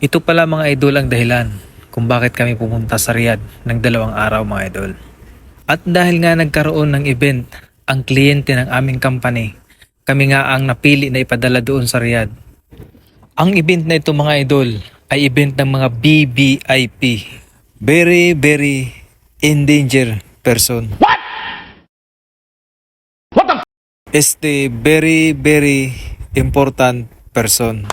Ito pala mga idol ang dahilan kung bakit kami pumunta sa Riyadh ng 2 araw mga idol. At dahil nga nagkaroon ng event ang kliyente ng aming company, kami nga ang napili na ipadala doon sa Riyadh. Ang event na ito mga idol ay event ng mga BBIP, very endangered person. Very important person.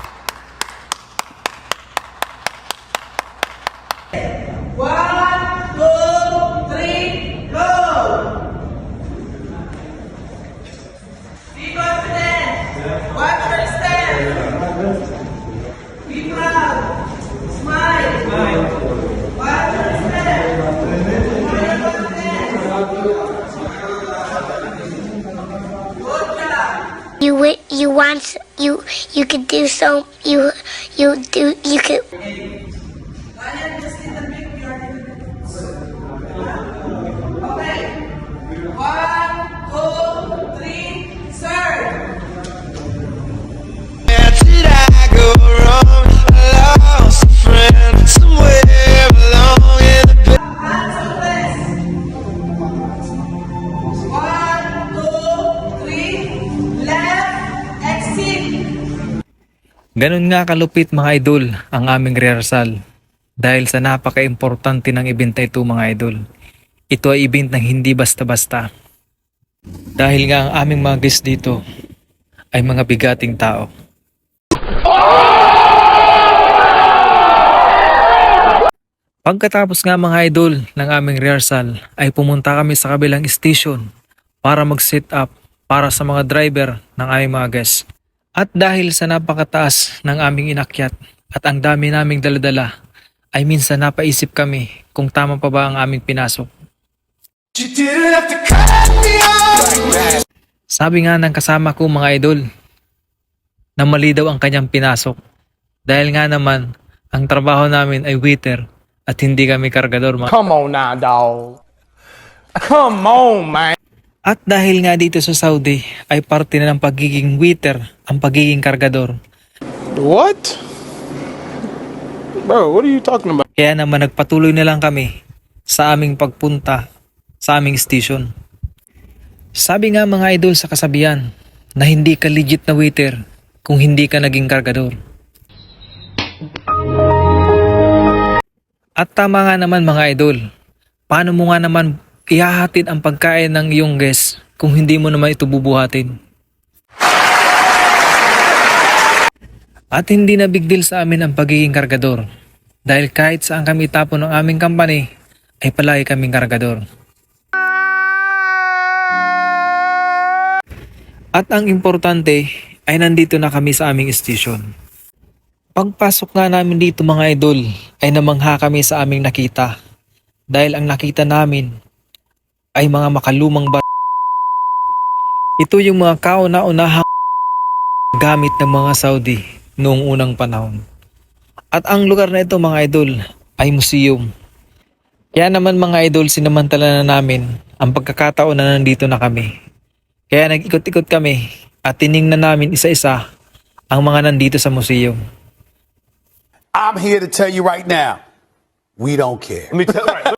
You want you could do so you could. Okay. 1, 2, 3, sir. Where did I go wrong? I lost a friend somewhere along in the Hands on this. 1, 2, 3, left, exit. Ganun nga kalupit mga idol ang aming rehearsal dahil sa napaka-importante ng event na ito mga idol. Ito ay event ng hindi basta-basta. Dahil nga ang aming mga guest dito ay mga bigating tao. Pagkatapos nga mga idol ng aming rehearsal ay pumunta kami sa kabilang station para mag-set up para sa mga driver ng aming mga guests. At dahil sa napakataas ng aming inakyat at ang dami naming daladala, ay minsan napaisip kami kung tama pa ba ang aming pinasok. You didn't have to cut me off. Sabi nga ng kasama ko mga idol, na mali daw ang kanyang pinasok. Dahil nga naman, ang trabaho namin ay waiter at hindi kami kargador. Come on now, dog. Come on, man. At dahil nga dito sa Saudi ay parte na ng pagiging waiter ang pagiging kargador. What? Bro, what are you talking about? Kaya naman nagpatuloy na lang kami sa aming pagpunta sa aming station. Sabi nga mga idol sa kasabihan na hindi ka legit na waiter kung hindi ka naging kargador. At tama nga naman mga idol, paano mo nga naman ihahatid ang pagkain ng iyong guest kung hindi mo naman ito bubuhatin? At hindi na big deal sa amin ang pagiging kargador dahil kahit saan kami tapon ng aming company ay palagi kaming kargador. At ang importante ay nandito na kami sa aming station. Pagpasok nga namin dito mga idol ay namangha kami sa aming nakita dahil ang nakita namin ay mga makalumang Ito yung mga kauna-unahang gamit ng mga Saudi noong unang panahon. At ang lugar na ito mga idol ay museum. Kaya naman mga idol sinamantala na namin ang pagkakataon na nandito na kami. Kaya nag-ikot-ikot kami at tiningnan namin isa-isa ang mga nandito sa museum. I'm here to tell you right now, we don't care. Let me tell